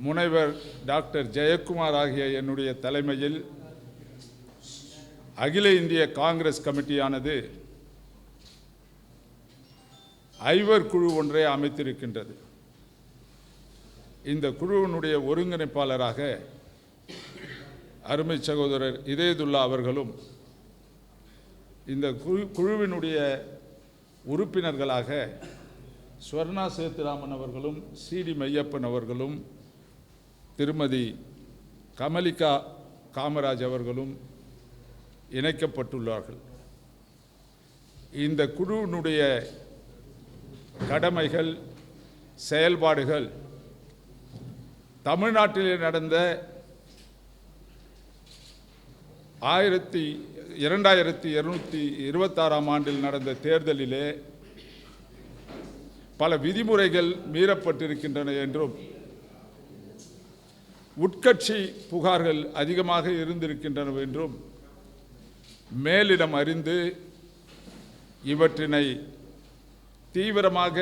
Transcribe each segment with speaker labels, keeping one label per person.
Speaker 1: முனைவர் டாக்டர் ஜெயக்குமார் ஆகிய என்னுடைய தலைமையில் அகில இந்திய காங்கிரஸ் கமிட்டியானது ஐவர் குழு ஒன்றை அமைத்திருக்கின்றது. இந்த குழுவினுடைய ஒருங்கிணைப்பாளராக அருமை சகோதரர் இதயதுல்லா அவர்களும், இந்த குழுவினுடைய உறுப்பினர்களாக ஸ்வர்ணா சேத்துராமன் அவர்களும், சிடி மையப்பன் அவர்களும், திருமதி கமலிகா காமராஜ் அவர்களும் இணைக்கப்பட்டுள்ளார்கள். இந்த குழுவினுடைய கடமைகள், செயல்பாடுகள் தமிழ்நாட்டிலே நடந்த 2226 ஆண்டில் நடந்த தேர்தலிலே பல விதிமுறைகள் மீறப்பட்டிருக்கின்றன என்றும், உட்கட்சி புகார்கள் அதிகமாக இருந்திருக்கின்றன என்றும் மேலிடம் அறிந்து இவற்றினை தீவிரமாக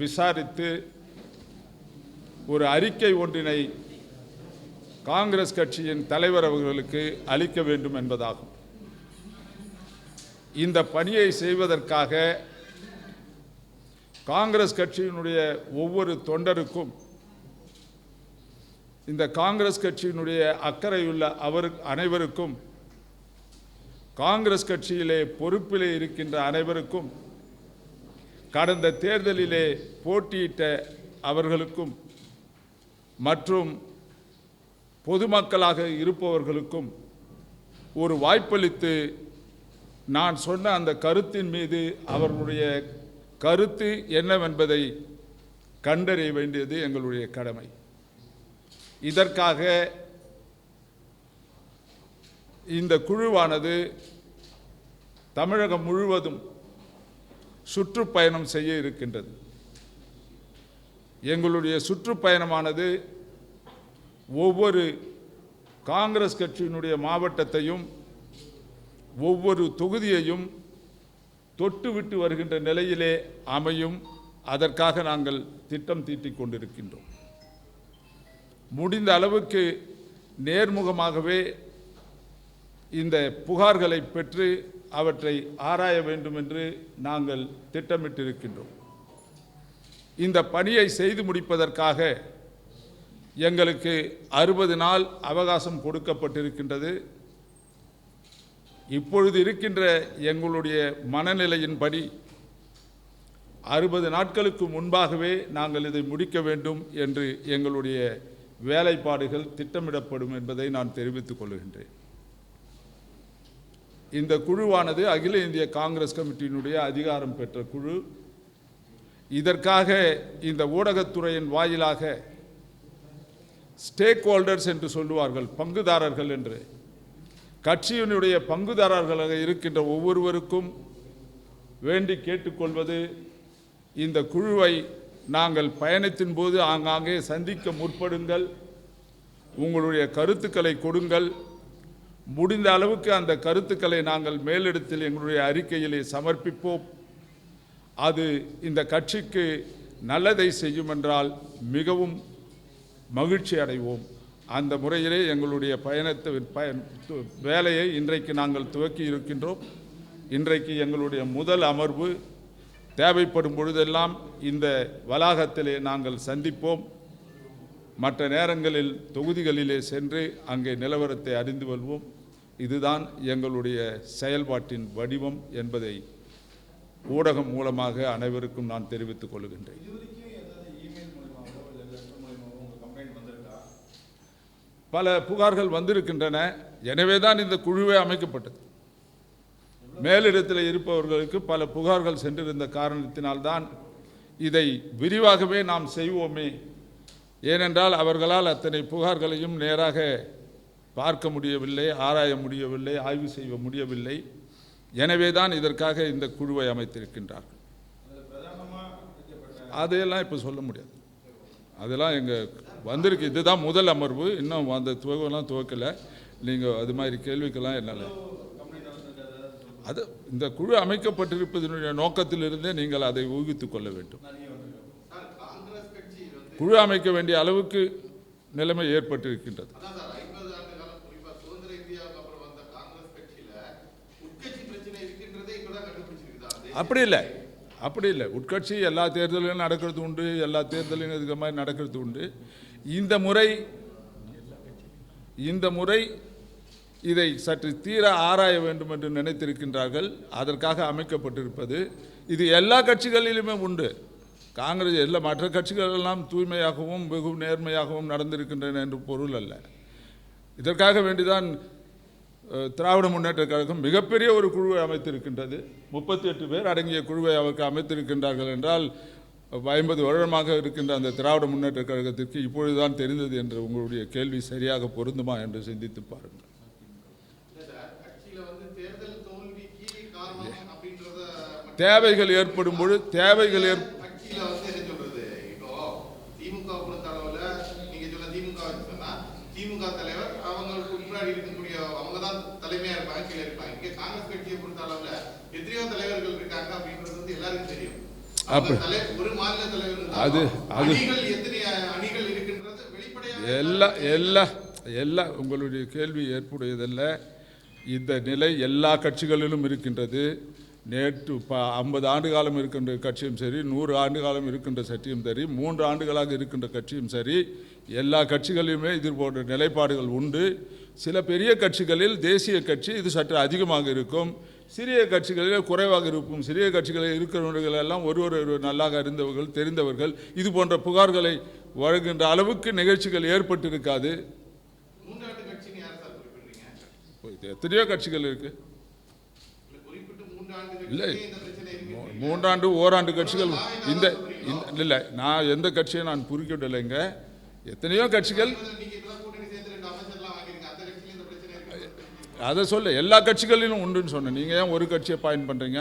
Speaker 1: விசாரித்து ஒரு அறிக்கை ஒன்றினை காங்கிரஸ் கட்சியின் தலைவர் அவர்களுக்கு அளிக்க வேண்டும் என்பதாகும். இந்த பணியை செய்வதற்காக காங்கிரஸ் கட்சியினுடைய ஒவ்வொரு தொண்டருக்கும், இந்த காங்கிரஸ் கட்சியினுடைய அக்கறையுள்ள அனைவருக்கும், காங்கிரஸ் கட்சியிலே பொறுப்பிலே இருக்கின்ற அனைவருக்கும், கடந்த தேர்தலிலே போட்டியிட்ட அவர்களுக்கும் மற்றும் பொதுமக்களாக இருப்பவர்களுக்கும் ஒரு வாய்ப்பளித்து நான் சொன்ன அந்த கருத்தின் மீது அவர்களுடைய கருத்து என்னவென்பதை கண்டறிய வேண்டியது எங்களுடைய கடமை. இதற்காக இந்த குழுவானது தமிழகம் முழுவதும் சுற்றுப்பயணம் செய்ய இருக்கின்றது. எங்களுடைய சுற்றுப்பயணமானது ஒவ்வொரு காங்கிரஸ் கட்சியினுடைய மாவட்டத்தையும் ஒவ்வொரு தொகுதியையும் தொட்டுவிட்டு வருகின்ற நிலையிலே அமையும். அதற்காக நாங்கள் திட்டம் தீட்டிக் கொண்டிருக்கின்றோம். முடிந்த அளவுக்கு நேர்முகமாகவே இந்த புகார்களை பெற்று அவற்றை ஆராய வேண்டும் என்று நாங்கள் திட்டமிட்டிருக்கின்றோம். இந்த பணியை செய்து முடிப்பதற்காக எங்களுக்கு 60 நாள் அவகாசம் கொடுக்கப்பட்டிருக்கின்றது. இப்பொழுது இருக்கின்ற எங்களுடைய மனநிலையின்படி 60 நாட்களுக்கு முன்பாகவே நாங்கள் இதை முடிக்க வேண்டும் என்று எங்களுடைய வேலைப்பாடுகள் திட்டமிடப்படும் என்பதை நான் தெரிவித்துக் கொள்கின்றேன். இந்த குழுவானது அகில இந்திய காங்கிரஸ் கமிட்டியினுடைய அதிகாரம் பெற்ற குழு. இதற்காக இந்த ஊடகத்துறையின் வாயிலாக ஸ்டேக் ஹோல்டர்ஸ் என்று சொல்லுவார்கள், பங்குதாரர்கள் என்று, கட்சியினுடைய பங்குதாரர்களாக இருக்கின்ற ஒவ்வொருவருக்கும் வேண்டி கேட்டுக்கொள்வது, இந்த குழுவை நாங்கள் பயணத்தின் போது ஆங்காங்கே சந்திக்க முற்படுங்கள், உங்களுடைய கருத்துக்களை கொடுங்கள், முடிந்த அளவுக்கு அந்த கருத்துக்களை நாங்கள் மேலிடத்தில் எங்களுடைய அறிக்கையிலே சமர்ப்பிப்போம். அது இந்த கட்சிக்கு நல்லதை செய்யும் என்றால் மிகவும் மகிழ்ச்சி அடைவோம். அந்த முறையிலே எங்களுடைய வேலையை இன்றைக்கு நாங்கள் துவக்கி இருக்கின்றோம். இன்றைக்கு எங்களுடைய முதல் அமர்வு. தேவைப்படும் பொழுதெல்லாம் இந்த வளாகத்திலே நாங்கள் சந்திப்போம். மற்ற நேரங்களில் தொகுதிகளிலே சென்று அங்கே நிலவரத்தை அறிந்து கொள்வோம். இதுதான் எங்களுடைய செயல்பாட்டின் வடிவம் என்பதை ஊடகம் மூலமாக அனைவருக்கும் நான் தெரிவித்துக் கொள்கின்றேன். பல புகார்கள் வந்திருக்கின்றன. எனவே தான் இந்த குழுவே அமைக்கப்பட்டது. மேலிடத்தில் இருப்பவர்களுக்கு பல புகார்கள் சென்றிருந்த காரணத்தினால்தான் இதை விரிவாகவே நாம் செய்வோமே. ஏனென்றால் அவர்களால் அத்தனை புகார்களையும் நேராக பார்க்க முடியவில்லை, ஆராய முடியவில்லை, ஆய்வு செய்ய முடியவில்லை. எனவே தான் இதற்காக இந்த குழுவை அமைத்திருக்கின்றார்கள். அதையெல்லாம் இப்போ சொல்ல முடியாது. அதெல்லாம் எங்கள் வந்திருக்கு. இதுதான் முதல் அமர்வு. இன்னும் அந்த துவக்கலை. நீங்கள் அது மாதிரி கேள்விக்கெல்லாம் என்னால் அது இந்த குழு அமைக்கப்பட்டிருப்பதனுடைய நோக்கத்திலிருந்தே நீங்கள் அதை ஊகித்துக் கொள்ள வேண்டும். குழு அமைக்க வேண்டிய அளவுக்கு நிலைமை ஏற்பட்டிருக்கின்றது. அப்படி இல்லை உட்கட்சி எல்லா தேர்தலிலும் நடக்கிறது உண்டு, எல்லா தேர்தலிலும் இதுக்கு மாதிரி நடக்கிறது உண்டு. இந்த முறை இதை சற்று தீர ஆராய வேண்டும் என்று நினைத்திருக்கின்றார்கள். அதற்காக அமைக்கப்பட்டிருப்பது. இது எல்லா கட்சிகளிலுமே உண்டு. காங்கிரஸ் எல்லா மற்ற கட்சிகள் எல்லாம் தூய்மையாகவும் வெகு நேர்மையாகவும் நடந்திருக்கின்றன என்று பொருள் அல்ல. இதற்காக வேண்டிதான் திராவிட முன்னேற்ற கழகம் மிகப்பெரிய ஒரு குழுவை அமைத்திருக்கின்றது. 38 பேர் அடங்கிய குழுவை அவருக்கு அமைத்திருக்கின்றார்கள் என்றால் 50 வருடமாக இருக்கின்ற அந்த திராவிட முன்னேற்ற கழகத்திற்கு இப்பொழுதுதான் தெரிந்தது என்று உங்களுடைய கேள்வி சரியாக பொருந்துமா என்று சிந்தித்து பாருங்கள். தேவைகள் ஏற்படும் பொழுது
Speaker 2: திமுக தலைவர் அவங்களுக்கு முன்னாடி இருக்கக்கூடிய அவங்க தான் தலைமையா இருப்பாங்க, கீழே இருப்பாங்க. இங்க காங்கிரஸ் கட்சியை பொறுத்த அளவுல எத்தனையோ தலைவர்கள் இருக்காங்க அப்படின்றது வந்து எல்லாருக்கும் தெரியும். ஒரு மாநில தலைவர் அணிகள் எத்தனை அணிகள் இருக்கின்றது வெளிப்படையாக
Speaker 1: எல்லா உங்களுடைய கேள்வி ஏற்புடையதல்ல. இந்த நிலை எல்லா கட்சிகளிலும் இருக்கின்றது. நேற்று 50 ஆண்டு காலம் இருக்கின்ற கட்சியும் சரி, 100 ஆண்டு காலம் இருக்கின்ற கட்சியும் சரி, 3 ஆண்டுகளாக இருக்கின்ற கட்சியும் சரி, எல்லா கட்சிகளிலுமே இது போன்ற நிலைப்பாடுகள் உண்டு. சில பெரிய கட்சிகளில் தேசிய கட்சி இது சற்று அதிகமாக இருக்கும், சிறிய கட்சிகளில் குறைவாக இருக்கும். சிறிய கட்சிகளில் இருக்கிறவர்கள் எல்லாம் ஒருவர் நல்லாக அறிந்தவர்கள், தெரிந்தவர்கள். இது போன்ற புகார்களை வழங்குகின்ற அளவுக்கு நிகழ்ச்சிகள் ஏற்பட்டிருக்காது. எத்தனையோ கட்சிகள் இருக்கு. இல்லை 3 ஆண்டு ஓராண்டு கட்சிகள் இந்த இல்லை, நான் எந்த கட்சியை நான் குறிப்பிடலைங்க. எத்தனையோ கட்சிகள் அதை சொல்ல எல்லா கட்சிகளிலும் உண்டுன்னு சொன்னேன். நீங்கள் ஏன் ஒரு கட்சியை பாயிண்ட் பண்ணுறீங்க?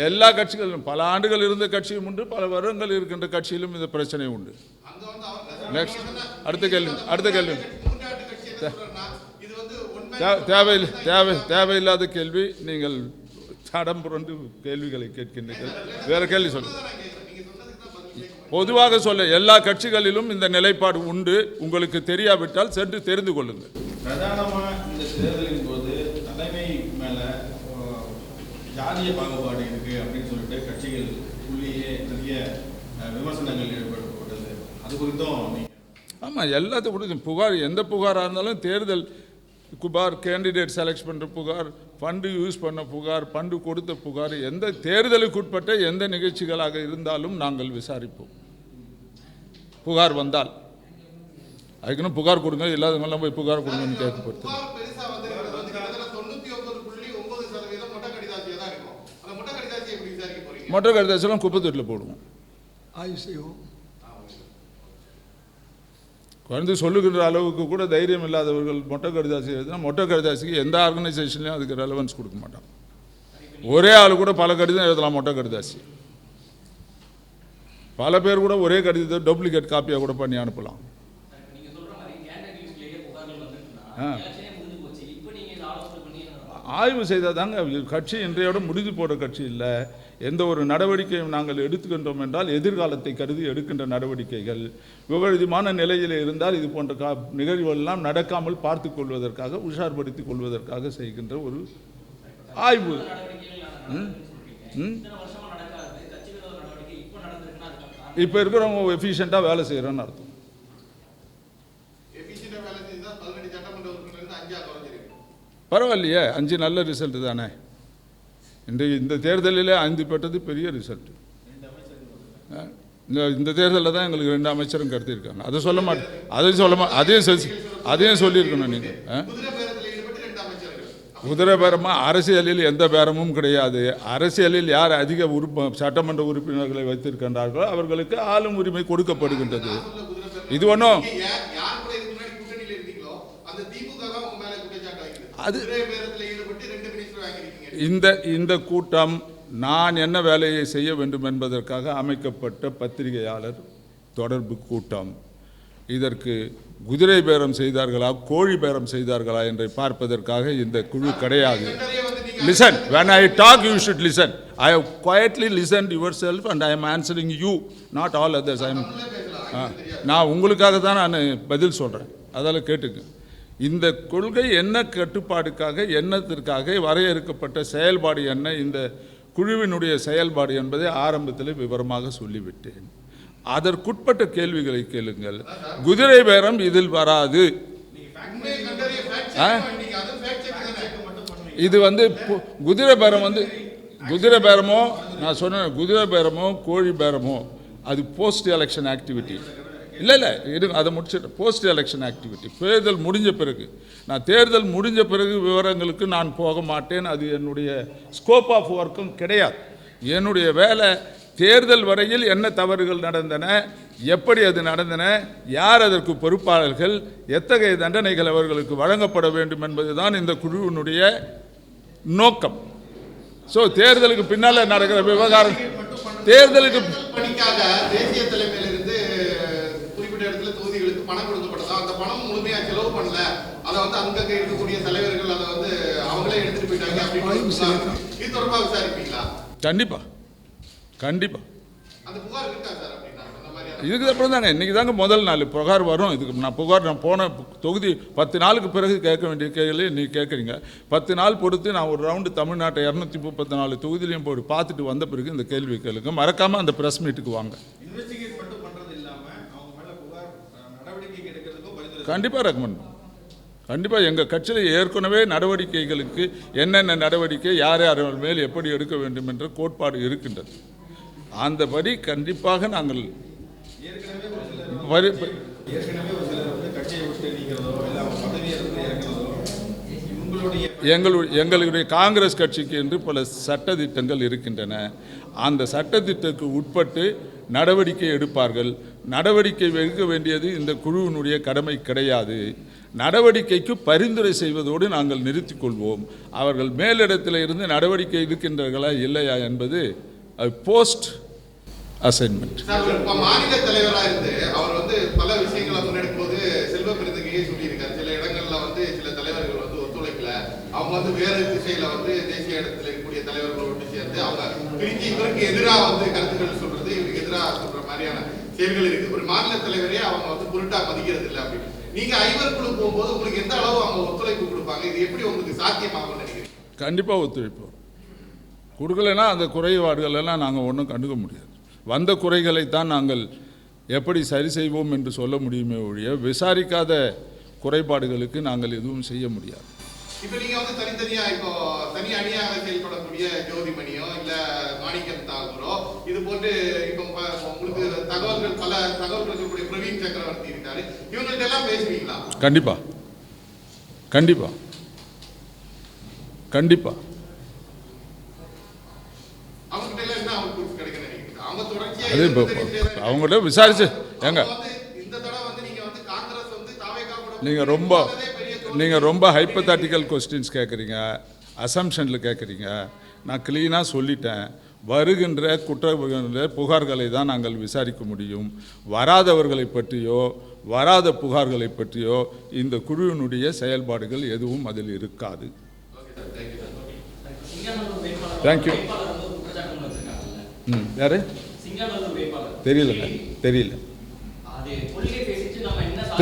Speaker 1: எல்லா கட்சிகளிலும் பல ஆண்டுகள் இருந்த கட்சியும் உண்டு, பல வருடங்கள் இருக்கின்ற கட்சியிலும் இந்த பிரச்சனை உண்டு. நெக்ஸ்ட் அடுத்த கேள்வி தேவையில்லாத கேள்வி. நீங்கள் தடம் புரண்டு கேள்விகளை கேட்கின்றீர்கள். வேற கேள்வி சொல்லுங்க. பொதுவாக சொல்ல எல்லா கட்சிகளிலும் இந்த நிலைப்பாடு உண்டு. உங்களுக்கு தெரியாவிட்டால் சென்று தெரிந்து கொள்ளுங்கள்.
Speaker 3: பிரதானமாக இந்த தேர்தலின் போது தலைமை மேல ஜாதிய பாகுபாடு இருக்கு அப்படின்னு சொல்லிட்டு கட்சிகள் உள்ளேயே நிறைய விமர்சனங்கள் ஏற்படுத்தப்பட்டது. அது குறித்தும்
Speaker 1: ஆமாம், எல்லாத்துக்கும் புகார், எந்த புகாராக இருந்தாலும் தேர்தல் புகார், கேண்டிடேட் செலக்ட் பண்ணுற புகார், ஃபண்டு யூஸ் பண்ண புகார், ஃபண்டு கொடுத்த புகார், எந்த தேர்தலுக்குட்பட்ட எந்த நிகழ்ச்சிகளாக இருந்தாலும் நாங்கள் விசாரிப்போம். புகார் வந்தால் அதுக்குன்னு புகார் கொடுங்க, இல்லாதவங்கெல்லாம் போய் புகார் கொடுங்கன்னு கேட்கப்படுத்து. மொட்டை கடிதாசியெல்லாம் குப்பத்தொட்டில் போடுவோம்.
Speaker 4: ஆய்வு செய்வோம்.
Speaker 1: குறைந்து சொல்லுகின்ற அளவுக்கு கூட தைரியம் இல்லாதவர்கள் மொட்டை கடிதாசி எழுதுனா மொட்டை கடிதாசிக்கு எந்த ஆர்கனைசேஷன்லையும் அதுக்கு ரெலவன்ஸ் கொடுக்க மாட்டான். ஒரே ஆள் கூட பல கடிதம் எழுதலாம். மொட்டை கடிதாசி பல பேர் கூட ஒரே கடிதத்தை டூப்ளிகேட் காப்பியாக கூட பண்ணி அனுப்பலாம். ஆய்வு செய்தால் தாங்க கட்சி இன்றையோட முடிந்து போகிற கட்சி இல்லை. எந்த ஒரு நடவடிக்கையும் நாங்கள் எடுத்துக்கின்றோம் என்றால் எதிர்காலத்தை கருதி எடுக்கின்ற நடவடிக்கைகள். விபரீதமான நிலையில் இருந்தால் இது போன்ற நிகழ்வுகளெல்லாம் நடக்காமல் பார்த்து கொள்வதற்காக, உஷார்படுத்திக் கொள்வதற்காக செய்கின்ற ஒரு ஆய்வு. இப்போ இருக்கிறவங்க எஃபிஷியண்டாக வேலை செய்கிறோன்னு அர்த்தம். பரவாயில்லையே, 5 நல்ல ரிசல்ட் தானே. இந்த தேர்தலில் 5 பெற்றது பெரிய ரிசல்ட். இந்த தேர்தலில் தான் எங்களுக்கு 2 அமைச்சரும் கடத்தியிருக்காங்க. அதை சொல்ல மாட்டேன், அதையும் சொல்லியிருக்கணும். நீங்கள் குதிரை பேரமாக அரசியலில் எந்த பேரமும் கிடையாது. அரசியலில் யார் அதிக சட்டமன்ற உறுப்பினர்களை வைத்திருக்கின்றார்களோ அவர்களுக்கு ஆளும் உரிமை கொடுக்கப்படுகின்றது. இது ஒன்றும் அது இந்த கூட்டம் நான் என்ன வேலையை செய்ய வேண்டும் என்பதற்காக அமைக்கப்பட்ட பத்திரிகையாளர் தொடர்பு கூட்டம். இதற்கு குதிரை பேரம் செய்தார்களா, கோழி பேரம் செய்தார்களா என்று பார்ப்பதற்காக இந்த குழு கிடையாது. Listen, when I talk you should listen. I have quietly listened yourself and I am answering you, not all others. I am நான் உங்களுக்காக தான் நான் பதில் சொல்கிறேன், அதால் கேட்டுக்கு. இந்த கொள்கை என்ன கட்டுப்பாடுக்காக என்னத்திற்காக வரையறுக்கப்பட்ட செயல்பாடு என்ன, இந்த குழுவினுடைய செயல்பாடு என்பதை ஆரம்பத்தில் விவரமாக சொல்லிவிட்டேன். அதற்குட்பட்ட கேள்விகளை கேளுங்கள். குதிரை பேரம் இதில் வராது. இது குதிரை பேரமோ நான் சொன்ன குதிரை பேரமோ கோழி பேரமோ அது போஸ்ட் எலெக்ஷன் ஆக்டிவிட்டி. இல்லை அதை முடிச்சுட்டு போஸ்ட் எலெக்ஷன் ஆக்டிவிட்டி தேர்தல் முடிஞ்ச பிறகு. நான் தேர்தல் முடிஞ்ச பிறகு விவரங்களுக்கு நான் போக மாட்டேன். அது என்னுடைய ஸ்கோப் ஆஃப் ஒர்க்கும் கிடையாது. என்னுடைய வேலை தேர்தல் வரையில் என்ன தவறுகள் நடந்தன, எப்படி அது நடந்தன, யார் அதற்கு பொறுப்பாளர்கள், எத்தகைய தண்டனைகள் அவர்களுக்கு வழங்கப்பட வேண்டும் என்பதுதான் இந்த குழுவினுடைய நோக்கம். ஸோ தேர்தலுக்கு பின்னால் நடக்கிற விவகாரம் தேர்தலுக்கு
Speaker 2: பணிக்காக தேசிய தலைமையிலிருந்து குறிப்பிட்ட இடத்துல தொகுதிகளுக்கு பணம் கொடுக்கப்பட்டதா, அந்த பணம் முழுமையா செலவு பண்ணல, அதை அங்கங்க இருக்கக்கூடிய தலைவர்கள் அதை அவங்களே எடுத்துட்டு போயிட்டாங்க அப்படின்னு இது தொடர்பாக விசாரிப்பீங்களா?
Speaker 1: கண்டிப்பா
Speaker 2: அந்த புகார் இருக்கா சார்?
Speaker 1: இதுக்கு அப்புறம் தானே இன்றைக்கி தாங்க முதல் நாள் புகார் வரும். இதுக்கு நான் போன தொகுதி 10 நாளுக்கு பிறகு கேட்க வேண்டிய கேள்வி நீங்கள் கேட்குறீங்க. 10 நாள் பொறுத்து நான் ஒரு ரவுண்டு தமிழ்நாட்டை 234 தொகுதியிலையும் போய் பார்த்துட்டு வந்த பிறகு இந்த கேள்வி கேளுங்க. மறக்காமல் அந்த ப்ரெஸ் மீட்டுக்கு வாங்க. கண்டிப்பாக ரெக்கமெண்ட் பண்ணும். கண்டிப்பாக எங்கள் கட்சியில் ஏற்கனவே நடவடிக்கைகளுக்கு என்னென்ன நடவடிக்கை யார் யார் மேல் எப்படி எடுக்க வேண்டும் என்ற கோட்பாடு இருக்கின்றது. அந்தபடி கண்டிப்பாக நாங்கள் எங்களுடைய காங்கிரஸ் கட்சிக்கு என்று பல சட்டத்திட்டங்கள் இருக்கின்றன. அந்த சட்டத்திட்டத்துக்கு உட்பட்டு நடவடிக்கை எடுப்பார்கள். நடவடிக்கை எடுக்க வேண்டியது இந்த குழுவினுடைய கடமை கிடையாது. நடவடிக்கைக்கு பரிந்துரை செய்வதோடு நாங்கள் நிறுத்திக் கொள்வோம். அவர்கள் மேலிடத்தில் இருந்து நடவடிக்கை எடுக்கின்றார்களா இல்லையா என்பது போஸ்ட் அசைன்மெண்ட்.
Speaker 2: மாநில தலைவராக இருந்து அவர் பல விஷயங்களை முன்னெடுக்கும் போது செல்வ பெருந்தகையே சொல்லியிருக்காரு. சில இடங்கள்ல சில தலைவர்கள் ஒத்துழைக்கல, அவங்க வேறு திசையில தேசிய இடத்துல இருக்கக்கூடிய தலைவர்கள் ஒன்று சேர்ந்து அவங்க பிரிஞ்சு இவருக்கு எதிராக கருத்துக்கள் சொல்றது, இவருக்கு எதிராக சொல்ற மாதிரியான செயல்கள் இருக்கு. ஒரு மாநில தலைவரே அவங்க பொருட்டா மதிக்கிறது இல்லை அப்படின்னு. நீங்க ஐவர் குழு போகும்போது உங்களுக்கு எந்த அளவு அவங்க ஒத்துழைப்பு கொடுப்பாங்க? இது எப்படி உங்களுக்கு சாத்தியமாகும் நினைக்கிறீங்க?
Speaker 1: கண்டிப்பா ஒத்துழைப்பு கொடுக்கலைன்னா அந்த குறைபாடுகள் எல்லாம் நாங்கள் ஒன்றும் கண்டுக்க முடியாது. வந்த குறைகளைத்தான் நாங்கள் எப்படி சரி செய்வோம் என்று சொல்ல முடியுமே ஒழிய விசாரிக்காத குறைபாடுகளுக்கு நாங்கள் எதுவும் செய்ய முடியாது.
Speaker 2: இப்போ நீங்க தனித்தனியா தனி அணியாக செயல்படக்கூடிய ஜோதிமணியோ இல்ல மாணிக்கம் தாகூரோ இது போட்டு இப்போ உங்களுக்கு பல தகவல்கள் இருக்கக்கூடிய பிரவீன் சக்கரவர்த்தி இருக்காரு, இவங்கள்ட்ட எல்லாம் பேசுவீங்களா?
Speaker 1: கண்டிப்பா கண்டிப்பா கண்டிப்பா. அது அவங்கள்ட்ட விசாரிச்சு ஏங்க நீங்கள் ரொம்ப ஹைப்போதெட்டிக்கல் கொஸ்டின்ஸ் கேட்குறீங்க, அசம்ஷனில் கேட்குறீங்க. நான் க்ளீனாக சொல்லிட்டேன். வருகின்ற புகார்களை தான் நாங்கள் விசாரிக்க முடியும். வராதவர்களை பற்றியோ வராத புகார்களை பற்றியோ இந்த குழுவினுடைய செயல்பாடுகள் எதுவும் அதில் இருக்காது. தேங்க்யூ. யாரு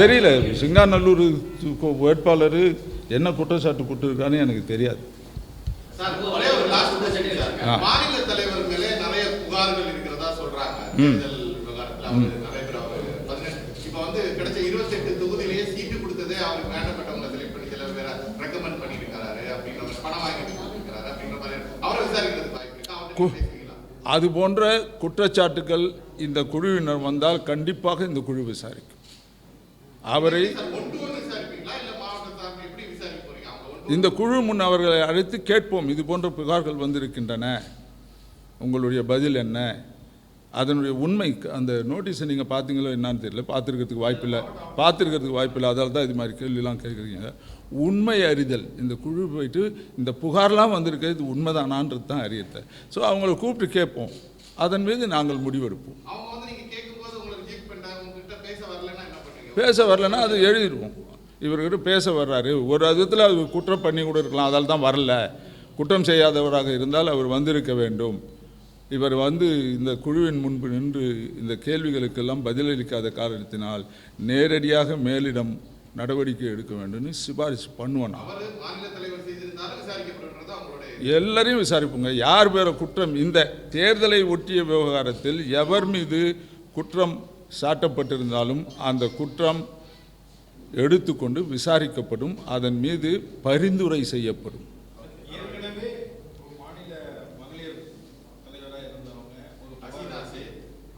Speaker 1: தெரியல. சிங்காநல்லூர் வேட்பாளர் என்ன குற்றச்சாட்டு கொடுத்துருக்கான்னு எனக்கு தெரியாது.
Speaker 2: மாநில தலைவர் மேலே நிறைய புகார்கள் இருக்கிறதா சொல்றாங்க. இப்ப கிடைச்ச 28 தொகுதியிலேயே சீட்டு கொடுத்ததே அவருக்கு வேண்டப்பட்டவங்க செலக்ட் பண்ணி சில பேரை ரெக்கமெண்ட் பண்ணிருக்காரு அப்படிங்கிற பணம் வாங்கிட்டு இருக்காரு அப்படிங்கிற மாதிரி அவரை விசாரிக்கிறதுக்கு வாய்ப்பு இருக்கா?
Speaker 1: அது போன்ற குற்றச்சாட்டுகள் இந்த குழுவினர் வந்தால் கண்டிப்பாக இந்த குழு விசாரிக்கும். அவரை இந்த குழு முன் அவர்களை அழைத்து கேட்போம். இது போன்ற புகார்கள் வந்திருக்கின்றன, உங்களுடைய பதில் என்ன, அதனுடைய உண்மை அந்த நோட்டீஸை நீங்கள் பார்த்தீங்களோ என்னான்னு தெரியல, பார்த்துருக்கிறதுக்கு வாய்ப்பில்லை. அதால் தான் இது மாதிரி கேள்வியெல்லாம் கேட்குறீங்க. உண்மை அறிதல், இந்த குழு போயிட்டு இந்த புகார்லாம் வந்திருக்கு, இது உண்மைதானான்றது தான் அறியத்தை. ஸோ அவங்கள கூப்பிட்டு கேட்போம், அதன் மீது நாங்கள் முடிவெடுப்போம். பேச வரலன்னா அது எழுதிடுவோம். இவர்கிட்ட பேச வர்றாரு, ஒரு விதத்தில் அது குற்றம் பண்ணி கூட இருக்கலாம், அதால் தான் வரல. குற்றம் செய்யாதவராக இருந்தால் அவர் வந்திருக்க வேண்டும். இவர் இந்த குழுவின் முன்பு நின்று இந்த கேள்விகளுக்கெல்லாம் பதிலளிக்காத காரணத்தினால் நேரடியாக மேலிடம் நடவடிக்கை எடுக்க வேண்டும்னு சிபாரிசு பண்ணுவேன்.
Speaker 2: அவர் மாநில தலைவர் செய்திருந்தாலும் விசாரிக்கப்படுகிறது அவங்களுடைய
Speaker 1: எல்லாரையும் விசாரிப்புங்க. யார் பேர குற்றம் இந்த தேர்தலை ஒட்டிய விவகாரத்தில் எவர் மீது குற்றம் சாட்டப்பட்டிருந்தாலும் அந்த குற்றம் எடுத்துக்கொண்டு விசாரிக்கப்படும், அதன் மீது பரிந்துரை செய்யப்படும்.
Speaker 3: ஏற்கனவே ஒரு மாநில மகளிர் தலைவராக இருந்தவங்க ஒரு அசீனாசே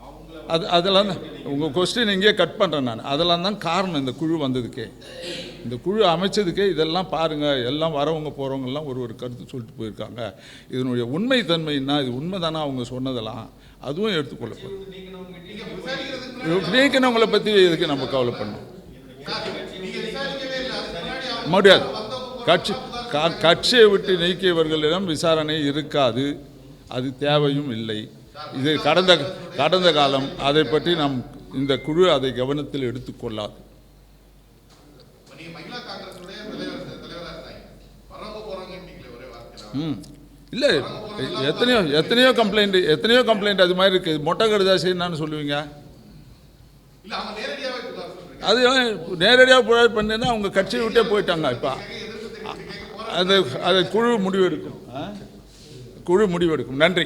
Speaker 3: அவங்கள
Speaker 1: அதெல்லாம் தான் உங்கள் கொஸ்டின் இங்கேயே கட் பண்ணுறேன் நான். அதெல்லாம் தான் காரணம் இந்த குழு வந்ததுக்கே, இந்த குழு அமைச்சதுக்கே. இதெல்லாம் பாருங்கள், எல்லாம் வரவங்க போகிறவங்கெல்லாம் ஒரு கருத்து சொல்லிட்டு போயிருக்காங்க. இதனுடைய உண்மைத்தன்மைன்னா இது உண்மைதானா அவங்க சொன்னதெல்லாம் அதுவும் எடுத்துக்கொள்ளப்படும். நீக்கினவங்களை பற்றி இதுக்கு நம்ம கவலை பண்ணோம் முடியாது. கட்சியை விட்டு நீக்கியவர்களிடம் விசாரணை இருக்காது, அது தேவையும் இல்லை. இது கடந்த காலம். அதை பற்றி நாம் இந்த குழு அதை கவனத்தில் எடுத்துக்கொள்ளாது. இல்லை, எத்தனையோ கம்ப்ளைண்ட் அது மாதிரி இருக்குது. மொட்டை கடுதாசி என்னன்னு சொல்லுவீங்க? அது நேரடியாக புகார் பண்ணினா அவங்க கட்சியை விட்டே போயிட்டாங்க. இப்போ அதை குழு முடிவெடுக்கும். நன்றி.